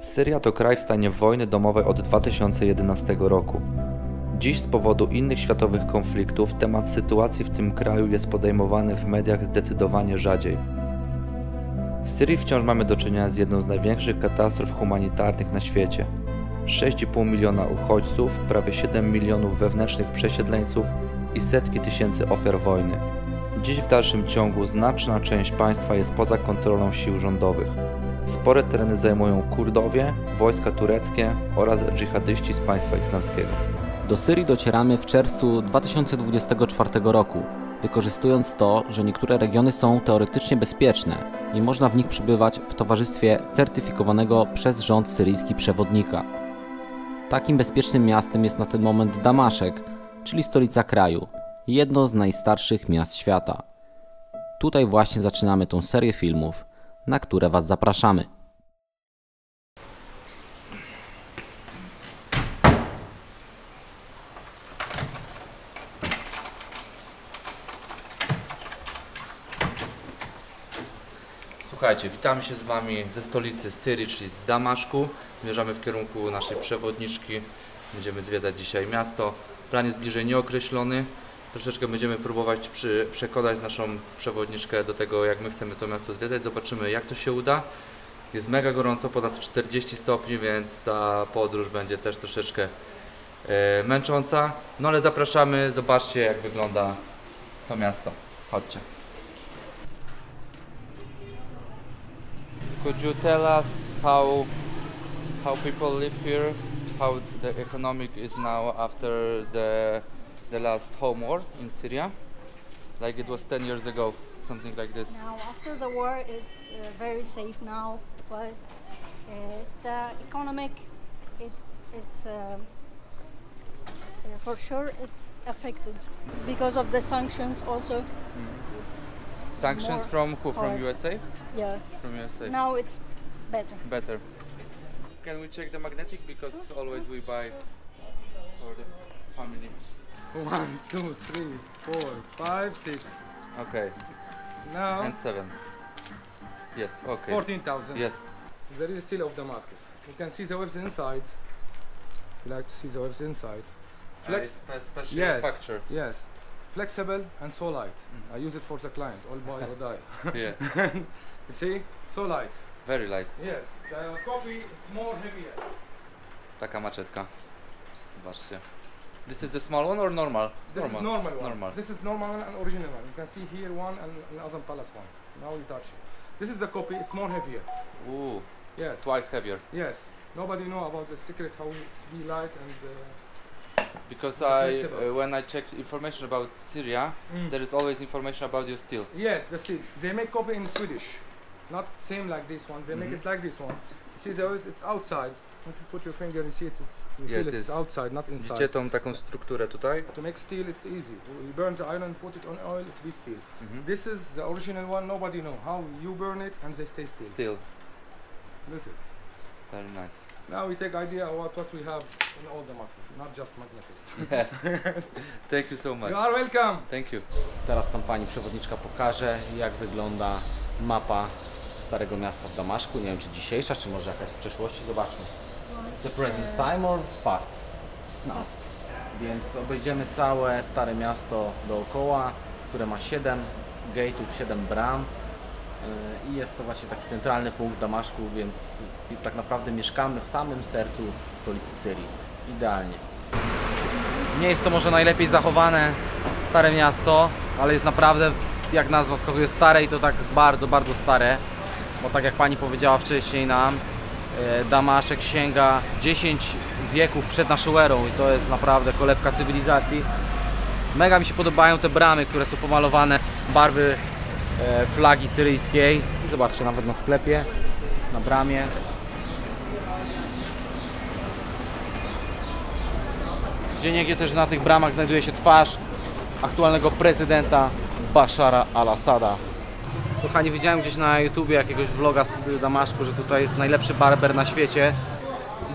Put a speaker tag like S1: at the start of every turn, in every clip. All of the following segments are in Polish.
S1: Syria to kraj w stanie wojny domowej od 2011 roku. Dziś z powodu innych światowych konfliktów temat sytuacji w tym kraju jest podejmowany w mediach zdecydowanie rzadziej. W Syrii wciąż mamy do czynienia z jedną z największych katastrof humanitarnych na świecie. 6,5 miliona uchodźców, prawie 7 milionów wewnętrznych przesiedleńców i setki tysięcy ofiar wojny. Dziś w dalszym ciągu znaczna część państwa jest poza kontrolą sił rządowych. Spore tereny zajmują Kurdowie, wojska tureckie oraz dżihadyści z państwa islamskiego.
S2: Do Syrii docieramy w czerwcu 2024 roku, wykorzystując to, że niektóre regiony są teoretycznie bezpieczne i można w nich przebywać w towarzystwie certyfikowanego przez rząd syryjski przewodnika. Takim bezpiecznym miastem jest na ten moment Damaszek, czyli stolica kraju, jedno z najstarszych miast świata. Tutaj właśnie zaczynamy tą serię filmów, na które Was zapraszamy.
S1: Słuchajcie, witamy się z Wami ze stolicy Syrii, czyli z Damaszku. Zmierzamy w kierunku naszej przewodniczki. Będziemy zwiedzać dzisiaj miasto. Plan jest bliżej nieokreślony. Troszeczkę będziemy próbować przekonać naszą przewodniczkę do tego, jak my chcemy to miasto zwiedzać. Zobaczymy, jak to się uda. Jest mega gorąco, ponad 40 stopni, więc ta podróż będzie też troszeczkę męcząca. No ale zapraszamy, zobaczcie, jak wygląda to miasto. Chodźcie. Could you tell us how people live here, how the economic is now after the last home war in Syria, like it was 10 years ago, something like this?
S3: Now after the war, it's very safe now, but it's the economic. It's for sure it's affected because of the sanctions also.
S1: Sanctions from who? From USA?
S3: Yes.
S1: From USA.
S3: Now it's better.
S1: Better. Can we check the magnetic, because always we buy for the family.
S4: 1, 2, 3, 4, 5, 6.
S1: Okay.
S4: Now
S1: And 7. Yes. Okay.
S4: 14,000.
S1: Yes.
S4: There is still of Damascus. You can see the waves inside. You like to see the waves inside.
S1: Special
S4: Yes.
S1: factor.
S4: Yes. Flexible and so light. I use it for the client. All buy or die.
S1: Yeah.
S4: You see? So light.
S1: Very light.
S4: Yes. The copy it's more heavier.
S1: Taka maczetka. Zobaczcie. This is the small one or normal?
S4: This is normal one.
S1: Normal.
S4: This is normal one and original one. You can see here one and Azam Palace one. Now you touch it. This is the copy. It's more heavier.
S1: Ooh,
S4: Yes.
S1: twice heavier.
S4: Yes. Nobody know about the secret how it's be light and.
S1: Because
S4: Flexible.
S1: when I checked information about Syria, there is always information about your steel.
S4: Yes, the steel. They make copy in Swedish, not same like this one. They make it like this one. You see, there is, it's outside. If you put your finger, you see it. You
S1: Yes,
S4: feel
S1: yes.
S4: it's outside, not
S1: Widzicie
S4: inside.
S1: tą taką strukturę tutaj?
S4: To make steel, it's easy. You burn the iron, put it on oil, it's be steel. This is the original one. Nobody know how you burn it, and they stay steel.
S1: Steel.
S4: Listen.
S1: Very nice.
S4: Now we take idea about what we have in all the muscle, not just magnetics.
S1: Yes. Thank you so much.
S4: You are welcome.
S1: Thank you.
S2: Teraz tam pani przewodniczka pokaże, jak wygląda mapa Starego Miasta w Damaszku. Nie wiem, czy dzisiejsza, czy może jakaś z przeszłości. Zobaczmy. The present time or past?
S3: Past.
S2: Więc obejdziemy całe Stare Miasto dookoła, które ma 7 gate'ów, 7 bram. I jest to właśnie taki centralny punkt Damaszku, więc tak naprawdę mieszkamy w samym sercu stolicy Syrii. Idealnie. Nie jest to może najlepiej zachowane Stare Miasto, ale jest naprawdę, jak nazwa wskazuje, stare i to tak bardzo, bardzo stare. Bo tak jak pani powiedziała wcześniej nam, Damaszek sięga 10 wieków przed naszą erą i to jest naprawdę kolebka cywilizacji. Mega mi się podobają te bramy, które są pomalowane w barwy flagi syryjskiej. Zobaczcie, nawet na sklepie, na bramie. Gdzieniegdzie też na tych bramach znajduje się twarz aktualnego prezydenta Bashara al-Assada. Kochani, widziałem gdzieś na YouTubie jakiegoś vloga z Damaszku, że tutaj jest najlepszy barber na świecie.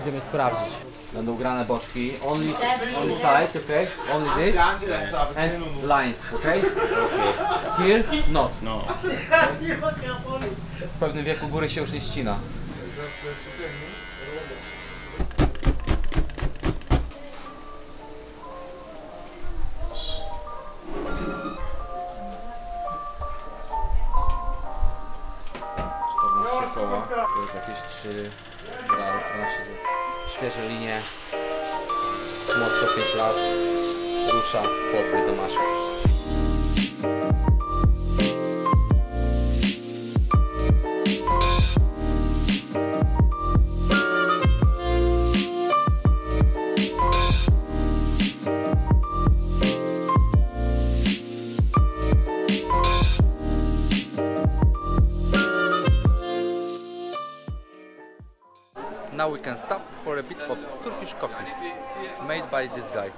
S2: Idziemy sprawdzić. Będą grane boczki. Only sides, okay? Only this. And lines, okay? Here? Not. No. W pewnym wieku góry się już nie ścina. jest jakieś 3 dolary, 13 zł. Świeże linie, młodsze o 5 lat, rusza podbój Damaszku.
S1: Now we can stop for a bit of Turkish coffee made by this guy.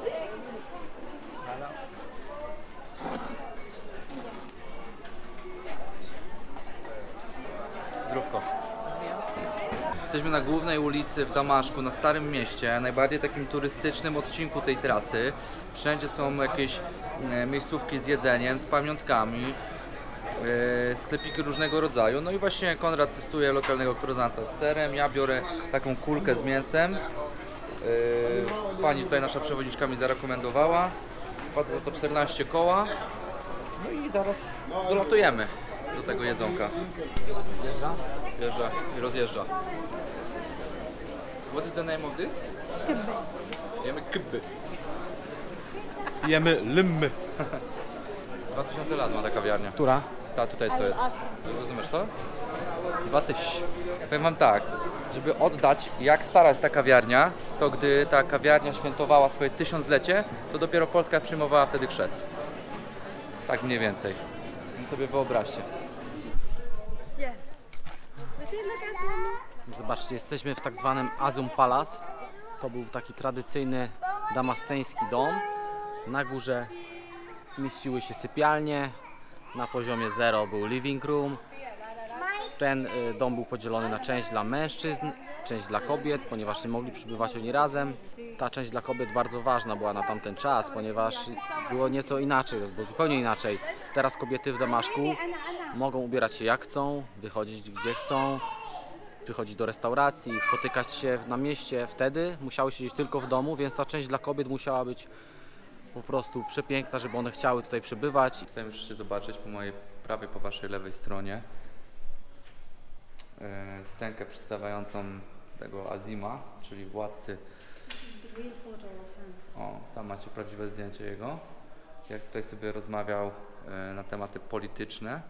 S1: Zdrówko. Jesteśmy na głównej ulicy w Damaszku, na Starym Mieście, najbardziej takim turystycznym odcinku tej trasy. Wszędzie są jakieś miejscówki z jedzeniem, z pamiątkami, sklepiki różnego rodzaju. No i właśnie Konrad testuje lokalnego croissanta z serem, ja biorę taką kulkę z mięsem. Pani tutaj, nasza przewodniczka, mi zarekomendowała. Płacę za to 14 koła. No i zaraz dolatujemy do tego jedzonka. Wjeżdża i rozjeżdża. What is the name of this?
S3: Kibbe.
S1: Jemy kibby. Jemy lymmy. 2000 lat ma ta kawiarnia.
S2: Która?
S1: Ta tutaj co
S3: I will
S1: jest.
S3: ask.
S1: Rozumiesz to? 2000. Powiem wam tak, żeby oddać jak stara jest ta kawiarnia, to gdy ta kawiarnia świętowała swoje 1000-lecie, to dopiero Polska przyjmowała wtedy chrzest. Tak mniej więcej. Więc sobie wyobraźcie.
S2: Zobaczcie, jesteśmy w tak zwanym Azum Palace. To był taki tradycyjny damasceński dom. Na górze mieściły się sypialnie, na poziomie 0 był living room. Ten dom był podzielony na część dla mężczyzn, część dla kobiet, ponieważ nie mogli przybywać oni razem. Ta część dla kobiet bardzo ważna była na tamten czas, ponieważ było nieco inaczej, było zupełnie inaczej. Teraz kobiety w Damaszku mogą ubierać się jak chcą, wychodzić gdzie chcą, wychodzić do restauracji, spotykać się na mieście. Wtedy musiały siedzieć tylko w domu, więc ta część dla kobiet musiała być po prostu przepiękna, żeby one chciały tutaj przebywać.
S1: Tutaj możecie zobaczyć po mojej prawej, po waszej lewej stronie scenkę przedstawiającą tego Azima, czyli władcy. O, tam macie prawdziwe zdjęcie jego. Jak tutaj sobie rozmawiał na tematy polityczne,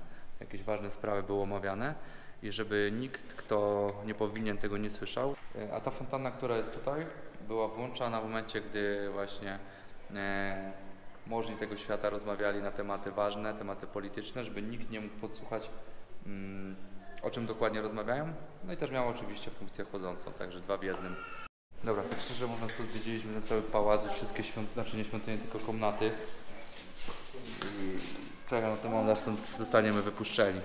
S1: jakieś ważne sprawy były omawiane i żeby nikt, kto nie powinien, tego nie słyszał. A ta fontanna, która jest tutaj, była włączana w momencie, gdy właśnie możni tego świata rozmawiali na tematy ważne, tematy polityczne, żeby nikt nie mógł podsłuchać, o czym dokładnie rozmawiają. No i też miało oczywiście funkcję chłodzącą, także 2 w 1. Dobra, tak szczerze mówiąc, to zwiedziliśmy ten cały pałac, już wszystkie znaczy nie świątynie, tylko komnaty. I czekam na ten moment, aż stąd zostaniemy wypuszczeni.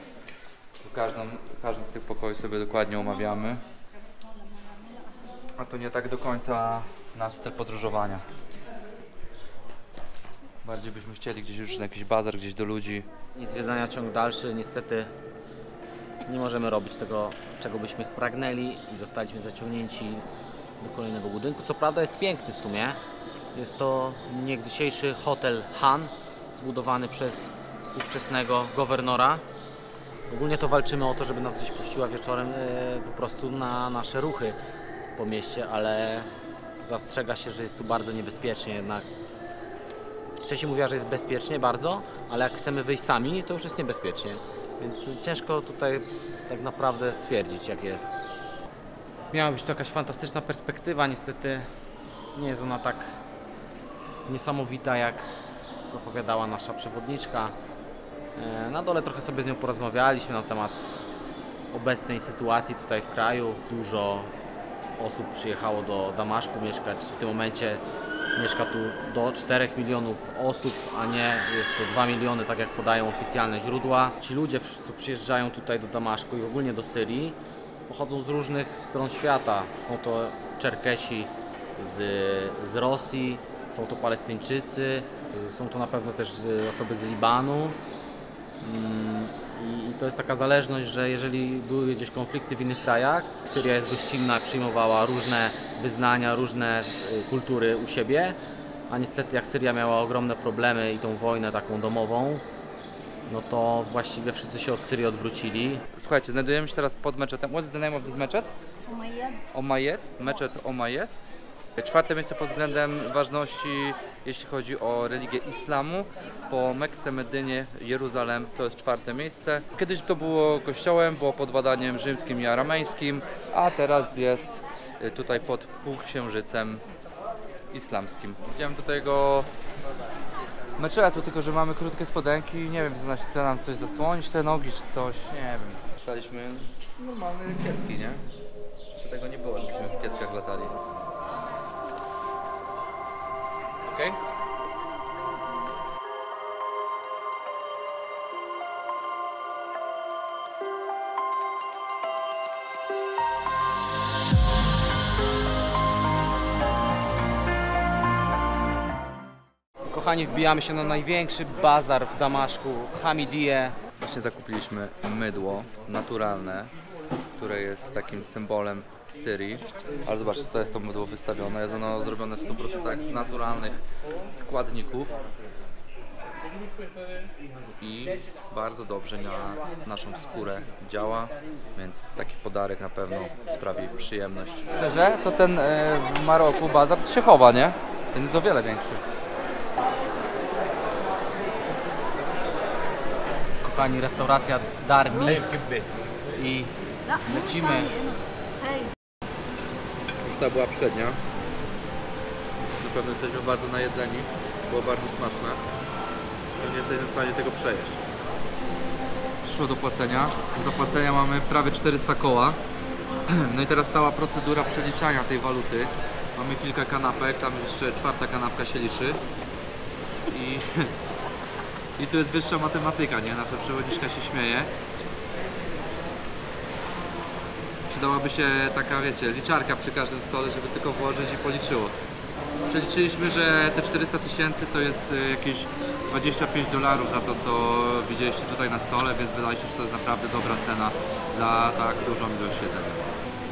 S1: Każdy z tych pokoi sobie dokładnie omawiamy. A to nie tak do końca nasz cel podróżowania. Bardziej byśmy chcieli gdzieś już na jakiś bazar, gdzieś do ludzi.
S2: I zwiedzania ciąg dalszy, niestety nie możemy robić tego, czego byśmy pragnęli i zostaliśmy zaciągnięci do kolejnego budynku. Co prawda jest piękny w sumie. Jest to niegdysiejszy hotel Han, zbudowany przez ówczesnego gowernora. Ogólnie to walczymy o to, żeby nas gdzieś puściła wieczorem po prostu na nasze ruchy po mieście, ale zastrzega się, że jest tu bardzo niebezpiecznie jednak. Wcześniej mówiła, że jest bezpiecznie bardzo, ale jak chcemy wyjść sami, to już jest niebezpiecznie. Więc ciężko tutaj tak naprawdę stwierdzić, jak jest. Miała być to jakaś fantastyczna perspektywa, niestety nie jest ona tak niesamowita, jak zapowiadała nasza przewodniczka. Na dole trochę sobie z nią porozmawialiśmy na temat obecnej sytuacji tutaj w kraju. Dużo osób przyjechało do Damaszku mieszkać. W tym momencie mieszka tu do 4 milionów osób, a nie jest to 2 miliony, tak jak podają oficjalne źródła. Ci ludzie, co przyjeżdżają tutaj do Damaszku i ogólnie do Syrii, pochodzą z różnych stron świata. Są to Czerkesi z Rosji, są to Palestyńczycy, są to na pewno też osoby z Libanu. I to jest taka zależność, że jeżeli były gdzieś konflikty w innych krajach, Syria jest gościnna, przyjmowała różne wyznania, różne kultury u siebie, a niestety jak Syria miała ogromne problemy i tą wojnę taką domową, no to właściwie wszyscy się od Syrii odwrócili.
S1: Słuchajcie, znajdujemy się teraz pod meczetem. What's the name of this meczet? Omayyad, meczet Omayyad. Czwarte miejsce pod względem ważności, jeśli chodzi o religię islamu. Po Mekce, Medynie, Jeruzalem to jest czwarte miejsce. Kiedyś to było kościołem, było pod władaniem rzymskim i aramejskim, a teraz jest tutaj pod półksiężycem islamskim. Idziemy do tego meczetu, tylko że mamy krótkie spodenki i nie wiem, czy chce nam coś zasłonić, te nogi czy coś, nie wiem. Staliśmy normalne kiecki, nie? Jeszcze tego nie było, żebyśmy w kieckach latali. Okej?
S2: Kochani, wbijamy się na największy bazar w Damaszku, Hamidiyę.
S1: Właśnie zakupiliśmy mydło naturalne, które jest takim symbolem Syrii. Ale zobaczcie, tutaj jest to mydło wystawione. Jest ono zrobione w 100% z naturalnych składników i bardzo dobrze na naszą skórę działa, więc taki podarek na pewno sprawi przyjemność. Szczerze, to ten w Maroku bazar się chowa, nie? Ten jest o wiele większy.
S2: Kochani, restauracja Dar Misk i lecimy.
S1: Już ta była przednia. Na pewno jesteśmy bardzo najedzeni. Było bardzo smaczne. Nie jesteśmy w stanie tego przejeść. Przyszło do płacenia. Do zapłacenia mamy prawie 400 koła. No i teraz cała procedura przeliczania tej waluty. Mamy kilka kanapek, tam jeszcze czwarta kanapka się liczy. I tu jest wyższa matematyka, nie? Nasza przewodniczka się śmieje. Przydałaby się taka, wiecie, liczarka przy każdym stole, żeby tylko włożyć i policzyło. Przeliczyliśmy, że te 400 000 to jest jakieś $25 za to, co widzieliście tutaj na stole, więc wydaje się, że to jest naprawdę dobra cena za tak dużą ilość jedzenia.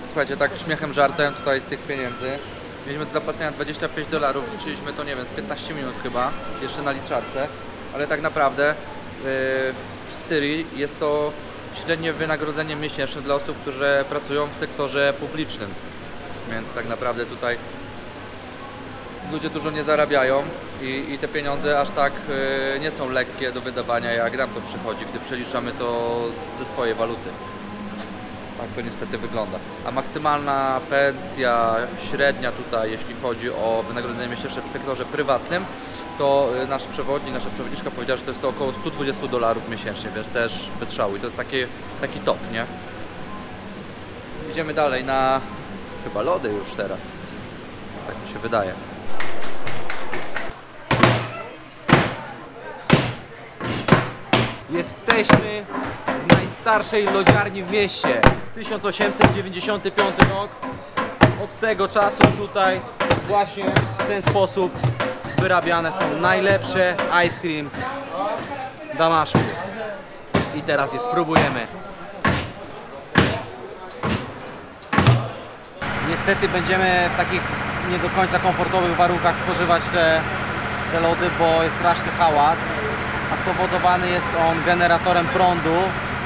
S1: Słuchajcie, tak śmiechem, żartem tutaj z tych pieniędzy. Mieliśmy do zapłacenia $25, liczyliśmy to, nie wiem, z 15 minut chyba, jeszcze na liczarce. Ale tak naprawdę w Syrii jest to średnie wynagrodzenie miesięczne dla osób, które pracują w sektorze publicznym. Więc tak naprawdę tutaj ludzie dużo nie zarabiają i te pieniądze aż tak nie są lekkie do wydawania, jak nam to przychodzi, gdy przeliczamy to ze swojej waluty. Tak to niestety wygląda. A maksymalna pensja średnia tutaj, jeśli chodzi o wynagrodzenie miesięczne w sektorze prywatnym, to nasz przewodnik, nasza przewodniczka powiedziała, że to jest to około $120 miesięcznie, więc też bez szału. I to jest taki top, nie? Idziemy dalej na chyba lody już teraz. Tak mi się wydaje.
S2: Jesteśmy w najstarszej lodziarni w mieście. 1895 rok. Od tego czasu tutaj właśnie w ten sposób wyrabiane są najlepsze ice cream w Damaszku. I teraz je spróbujemy. Niestety będziemy w takich nie do końca komfortowych warunkach spożywać te lody, bo jest straszny hałas, a spowodowany jest on generatorem prądu.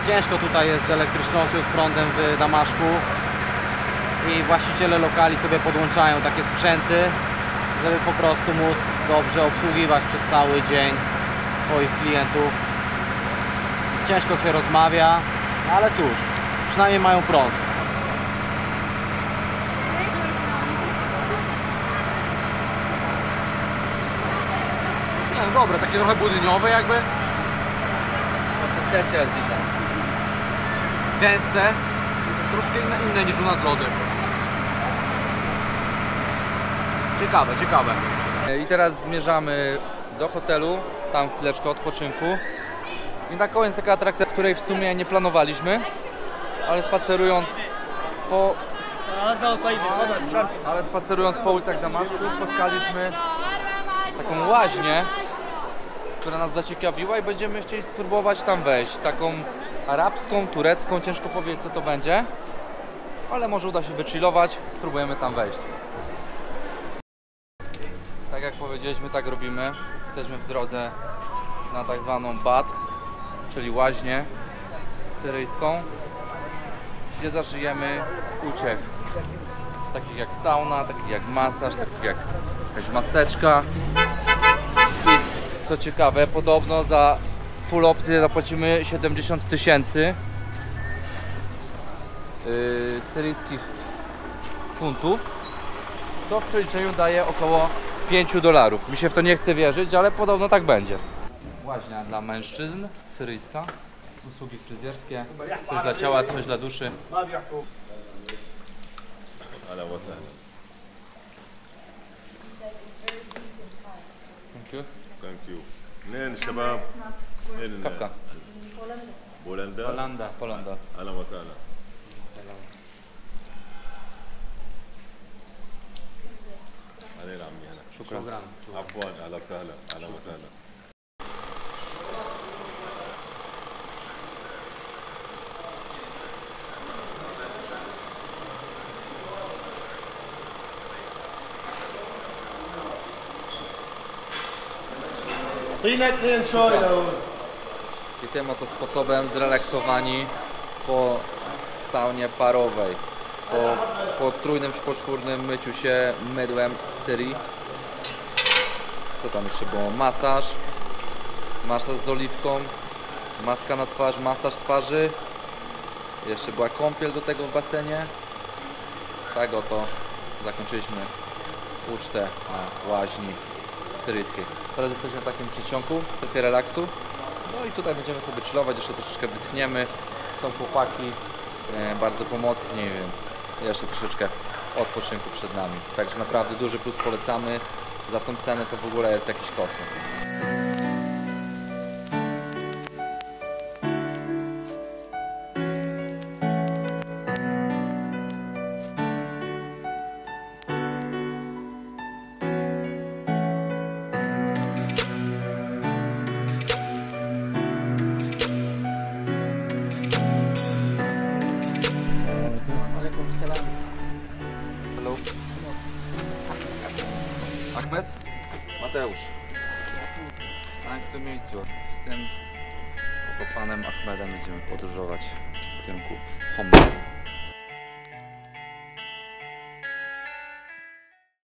S2: Ciężko tutaj jest z elektrycznością, z prądem w Damaszku i właściciele lokali sobie podłączają takie sprzęty, żeby po prostu móc dobrze obsługiwać przez cały dzień swoich klientów. Ciężko się rozmawia, ale cóż, przynajmniej mają prąd. Nie, no dobre, takie trochę budyniowe jakby.
S1: Konsystencja jest inna.
S2: Gęste, troszkę inne niż u nas lody. Ciekawe, ciekawe.
S1: I teraz zmierzamy do hotelu, tam chwileczkę odpoczynku. I na koniec taka atrakcja, której w sumie nie planowaliśmy, ale spacerując po ulicach Damaszku spotkaliśmy taką łaźnię, która nas zaciekawiła i będziemy chcieli spróbować tam wejść. Taką arabską, turecką, ciężko powiedzieć co to będzie, ale może uda się wychillować, spróbujemy tam wejść. Tak jak powiedzieliśmy, tak robimy. Jesteśmy w drodze na tak zwaną Badr, czyli łaźnię syryjską, gdzie zażyjemy uciech. Takich jak sauna, takich jak masaż, takich jak jakaś maseczka. I co ciekawe, podobno za full opcję zapłacimy 70 000 syryjskich funtów, co w przeliczeniu daje około $5. Mi się w to nie chce wierzyć, ale podobno tak będzie. Łaźnia dla mężczyzn, syryjska, usługi fryzjerskie, coś dla ciała, coś dla duszy.
S5: أهلا وسهلا.
S1: Thank you.
S5: ثانك يو. منين الشباب؟ منين؟
S1: Kawka.
S5: بولندا؟
S1: Polanda.
S5: أهلا وسهلا. علينا عمي أنا.
S1: Szukran.
S5: عفوا أهلا وسهلا أهلا وسهلا. اعطينا اثنين شوي لو
S1: I tym oto sposobem zrelaksowani po saunie parowej, po trójnym czy poczwórnym myciu się mydłem z Syrii. Co tam jeszcze było? Masaż z oliwką, maska na twarz, masaż twarzy. Jeszcze była kąpiel do tego w basenie. Tak oto zakończyliśmy ucztę na łaźni syryjskiej. Teraz jesteśmy w takim przedsionku, w strefie relaksu. No i tutaj będziemy sobie chillować, jeszcze troszeczkę wyschniemy. Są chłopaki bardzo pomocni, więc jeszcze troszeczkę odpoczynku przed nami. Także naprawdę duży plus, polecamy. Za tą cenę to w ogóle jest jakiś kosmos. Hello. Ahmed? Mateusz. Nice to meet you. Z tym oto panem Ahmedem będziemy podróżować w kierunku Homs.